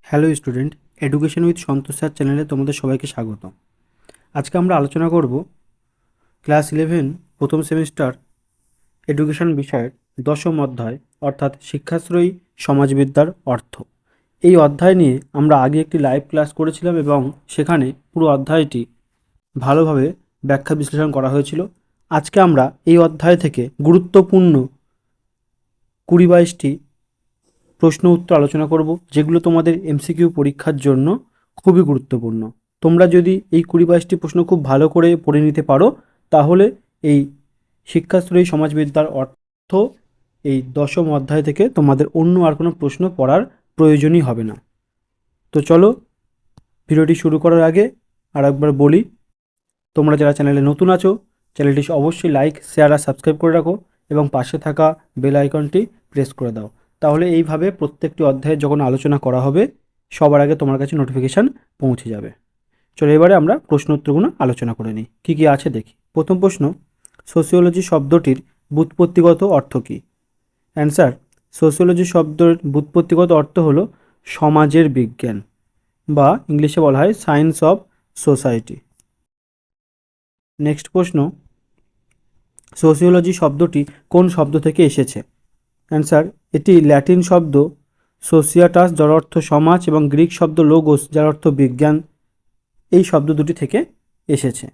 Hello student, education with Santosh sir চ্যানেলে তোমাদের সবাইকে স্বাগত। আজকে আমরা আলোচনা করব ক্লাস 11 প্রথম সেমিস্টার এডুকেশন বিষয়ের দশম অধ্যায় অর্থাৎ শিক্ষাশ্রয়ী সমাজবিদ্যার অর্থ। এই অধ্যায় নিয়ে আমরা আগে একটি লাইভ ক্লাস করেছিলাম এবং সেখানে পুরো অধ্যায়টি ভালোভাবে ব্যাখ্যা বিশ্লেষণ করা হয়েছিল। আজকে আমরা এই অধ্যায় থেকে গুরুত্বপূর্ণ 20-22টি প্রশ্ন উত্তর আলোচনা করব, যেগুলো তোমাদের এমসিকিউ পরীক্ষার জন্য খুবই গুরুত্বপূর্ণ। তোমরা যদি এই 20-22টি প্রশ্ন খুব ভালো করে পড়ে নিতে পারো, তাহলে এই শিক্ষাশ্রয়ী সমাজবিদ্যার অর্থ এই দশম অধ্যায় থেকে তোমাদের অন্য আর কোনো প্রশ্ন পড়ার প্রয়োজনই হবে না। তো চলো, ভিডিওটি শুরু করার আগে আর একবার বলি, তোমরা যারা চ্যানেলে নতুন আছো, চ্যানেলটি অবশ্যই লাইক, শেয়ার আর সাবস্ক্রাইব করে রাখো এবং পাশে থাকা বেল আইকনটি প্রেস করে দাও। তাহলে এইভাবে প্রত্যেকটি অধ্যায়ে যখন আলোচনা করা হবে, সবার আগে তোমার কাছে নোটিফিকেশান পৌঁছে যাবে। চলো এবারে আমরা প্রশ্ন উত্তরগুলো আলোচনা করে নিই। কী কী আছে দেখি। প্রথম প্রশ্ন, সোশিওলজি শব্দটির ব্যুৎপত্তিগত অর্থ কী? অ্যান্সার, সোশিওলজি শব্দের ব্যুৎপত্তিগত অর্থ হলো সমাজের বিজ্ঞান, বা ইংলিশে বলা হয় সায়েন্স অফ সোসাইটি। নেক্সট প্রশ্ন, সোশিওলজি শব্দটি কোন শব্দ থেকে এসেছে? অ্যান্সার, এটি ল্যাটিন শব্দ সোসিয়াটাস যার অর্থ সমাজ এবং গ্রিক শব্দ লোগোস যার অর্থ বিজ্ঞান, এই শব্দ দুটি থেকে এসেছে।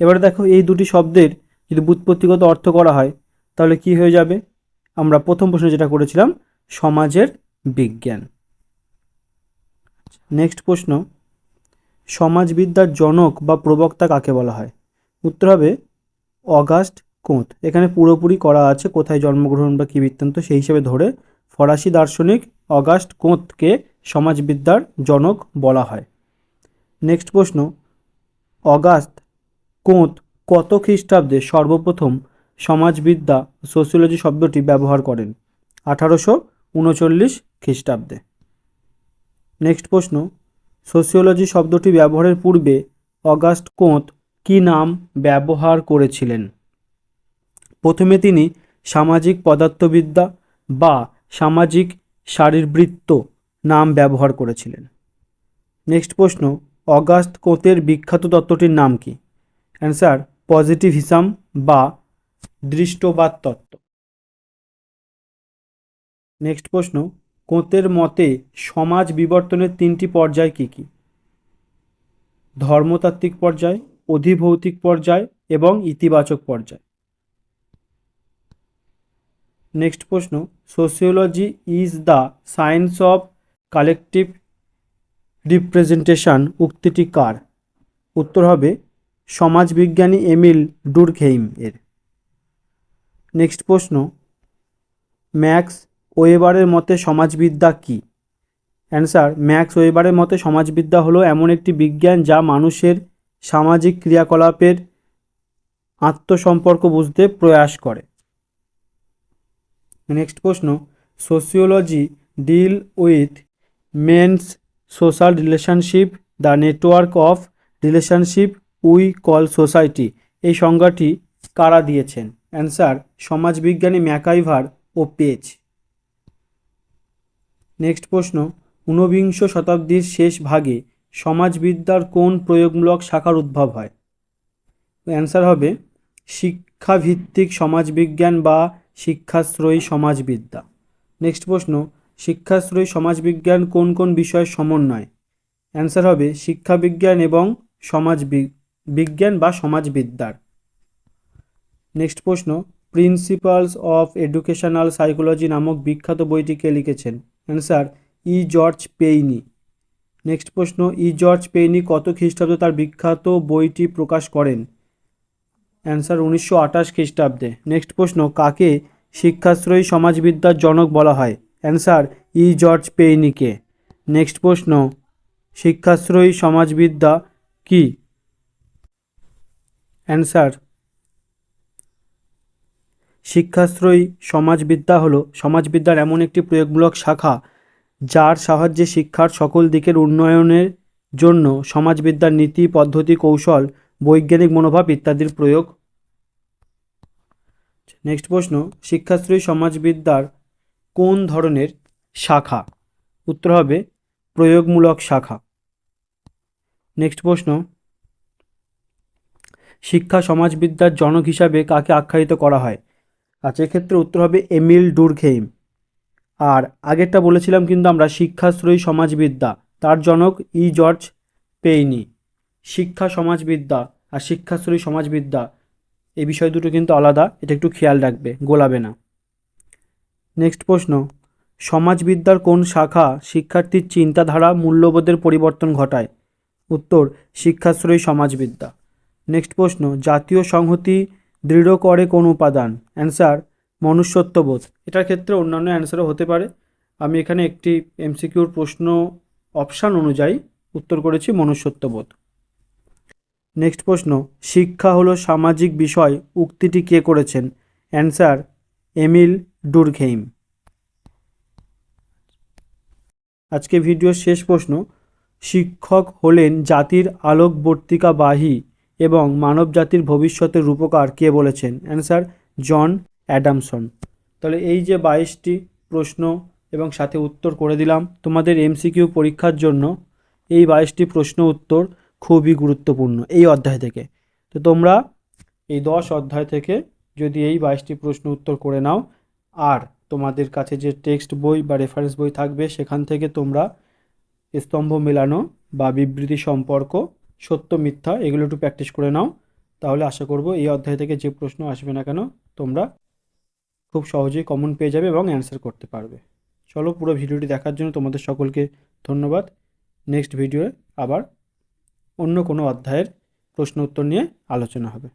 এবারে দেখো, এই দুটি শব্দের যদি ব্যুৎপত্তিগত অর্থ করা হয় তাহলে কি হয়ে যাবে? আমরা প্রথম প্রশ্ন যেটা করেছিলাম, সমাজের বিজ্ঞান। নেক্সট প্রশ্ন, সমাজবিদ্যার জনক বা প্রবক্তা কাকে বলা হয়? উত্তর হবে অগাস্ট কোঁত। এখানে পুরোপুরি করা আছে কোথায় জন্মগ্রহণ বা কী বৃত্তান্ত, সেই হিসেবে ধরে ফরাসি দার্শনিক অগাস্ট কোঁতকে সমাজবিদ্যার জনক বলা হয়। নেক্সট প্রশ্ন, অগাস্ট কোঁত কত খ্রিস্টাব্দে সর্বপ্রথম সমাজবিদ্যা সোশিওলজি শব্দটি ব্যবহার করেন? 1839 খ্রিস্টাব্দে। নেক্সট প্রশ্ন, সোশিওলজি শব্দটি ব্যবহারের পূর্বে অগাস্ট কোঁত কী নাম ব্যবহার করেছিলেন? প্রথমে তিনি সামাজিক পদার্থবিদ্যা বা সামাজিক শারীরবৃত্ত নাম ব্যবহার করেছিলেন। নেক্সট প্রশ্ন, অগাস্ট কোঁতের বিখ্যাত তত্ত্বটির নাম কি? অ্যান্সার, পজিটিভিজম বা দৃষ্টবাদ তত্ত্ব। নেক্সট প্রশ্ন, কোঁতের মতে সমাজ বিবর্তনের 3টি পর্যায় কী কী? ধর্মতাত্ত্বিক পর্যায়, অধিভৌতিক পর্যায় এবং ইতিবাচক পর্যায়। নেক্সট প্রশ্ন, sociology is the science of collective representation উক্তিটি কার? উত্তর হবে সমাজবিজ্ঞানী এমিল ডুরখেইম এর। নেক্সট প্রশ্ন, ম্যাক্স ওয়েবারের মতে সমাজবিদ্যা কী? অ্যান্সার, ম্যাক্স ওয়েবারের মতে সমাজবিদ্যা হলো এমন একটি বিজ্ঞান যা মানুষের সামাজিক ক্রিয়াকলাপের আত্মসম্পর্ক বুঝতে প্রয়াস করে। নেক্সট প্রশ্ন, sociology deal with men's social relationship the network of relationship we call society, এই সংজ্ঞাটি কারা দিয়েছেন? অ্যান্সার, সমাজবিজ্ঞানী ম্যাকাইভার ও পেজ। নেক্সট প্রশ্ন, ঊনবিংশ শতাব্দীর শেষ ভাগে সমাজবিদ্যার কোন প্রয়োগমূলক শাখার উদ্ভব হয়? অ্যান্সার হবে শিক্ষাভিত্তিক সমাজবিজ্ঞান বা শিক্ষাশ্রয়ী সমাজবিদ্যা। নেক্সট প্রশ্ন, শিক্ষাশ্রয়ী সমাজবিজ্ঞান কোন কোন বিষয়ের সমন্বয়? অ্যান্সার হবে শিক্ষাবিজ্ঞান এবং বিজ্ঞান বা সমাজবিদ্যার। নেক্সট প্রশ্ন, প্রিন্সিপালস অফ এডুকেশনাল সাইকোলজি নামক বিখ্যাত বইটি কে লিখেছেন? অ্যান্সার, ই জর্জ পেইনি। নেক্সট প্রশ্ন, ই জর্জ পেইনি কত খ্রিস্টাব্দে তার বিখ্যাত বইটি প্রকাশ করেন? অ্যান্সার, 1928 খ্রিস্টাব্দে। নেক্সট প্রশ্ন, কাকে শিক্ষাশ্রয়ী সমাজবিদ্যার জনক বলা হয়? অ্যান্সার, ই জর্জ পেইনিকে। নেক্সট প্রশ্ন, শিক্ষাশ্রয়ী সমাজবিদ্যা কি? অ্যান্সার, শিক্ষাশ্রয়ী সমাজবিদ্যা হলো সমাজবিদ্যার এমন একটি প্রয়োগমূলক শাখা যার সাহায্যে শিক্ষার সকল দিকের উন্নয়নের জন্য সমাজবিদ্যার নীতি, পদ্ধতি, কৌশল, বৈজ্ঞানিক মনোভাব ইত্যাদির প্রয়োগ। নেক্সট প্রশ্ন, শিক্ষাশ্রয়ী সমাজবিদ্যার কোন ধরনের শাখা? উত্তর হবে প্রয়োগমূলক শাখা। নেক্সট প্রশ্ন, শিক্ষা সমাজবিদ্যার জনক হিসাবে কাকে আখ্যায়িত করা হয়? আচ্ছা, এক্ষেত্রে উত্তর হবে এমিল ডুরখেইম। আর আগেরটা বলেছিলাম কিন্তু আমরা শিক্ষাশ্রয়ী সমাজবিদ্যা, তার জনক জর্জ পেইনি। শিক্ষা সমাজবিদ্যা আর শিক্ষাশ্রয়ী সমাজবিদ্যা এই বিষয় দুটো কিন্তু আলাদা, এটা একটু খেয়াল রাখবে, গোলাবে না। নেক্সট প্রশ্ন, সমাজবিদ্যার কোন শাখা শিক্ষার্থীর চিন্তাধারা মূল্যবোধের পরিবর্তন ঘটায়? উত্তর শিক্ষাশ্রয়ী সমাজবিদ্যা। নেক্সট প্রশ্ন, জাতীয় সংহতি দৃঢ় করে কোন উপাদান? অ্যান্সার মনুষ্যত্ববোধ। এটার ক্ষেত্রে অন্যান্য অ্যান্সারও হতে পারে, আমি এখানে একটি এমসিকিউর প্রশ্ন অপশান অনুযায়ী উত্তর করেছি মনুষ্যত্ববোধ। নেক্সট প্রশ্ন, শিক্ষা হলো সামাজিক বিষয় উক্তিটি কে করেছেন? Answer Emile Durkheim. আজকে ভিডিওর শেষ প্রশ্ন, শিক্ষক হলেন জাতির আলোকবর্তিকাবাহী এবং মানব জাতির ভবিষ্যতের রূপকার কে বলেছেন? অ্যান্সার জন অ্যাডামসন। তাহলে এই যে 22টি প্রশ্ন এবং সাথে উত্তর করে দিলাম, তোমাদের এমসিকিউ পরীক্ষার জন্য এই 22টি প্রশ্ন উত্তর খুবই গুরুত্বপূর্ণ এই অধ্যায় থেকে। তো তোমরা এই 10 অধ্যায় থেকে যদি এই 22টি প্রশ্ন উত্তর করে নাও, আর তোমাদের কাছে যে টেক্সট বই বা রেফারেন্স বই থাকবে সেখান থেকে তোমরা স্তম্ভ মেলানো বা বিবৃতি সম্পর্ক, সত্য মিথ্যা এগুলো একটু প্র্যাকটিস করে নাও, তাহলে আশা করব এই অধ্যায় থেকে যে প্রশ্ন আসবে না কেন তোমরা খুব সহজেই কমন পেয়ে যাবে এবং অ্যান্সার করতে পারবে। চলো, পুরো ভিডিওটি দেখার জন্য তোমাদের সকলকে ধন্যবাদ। নেক্সট ভিডিওয়ে আবার অন্য কোনো অধ্যায়ের প্রশ্ন উত্তর নিয়ে আলোচনা হবে।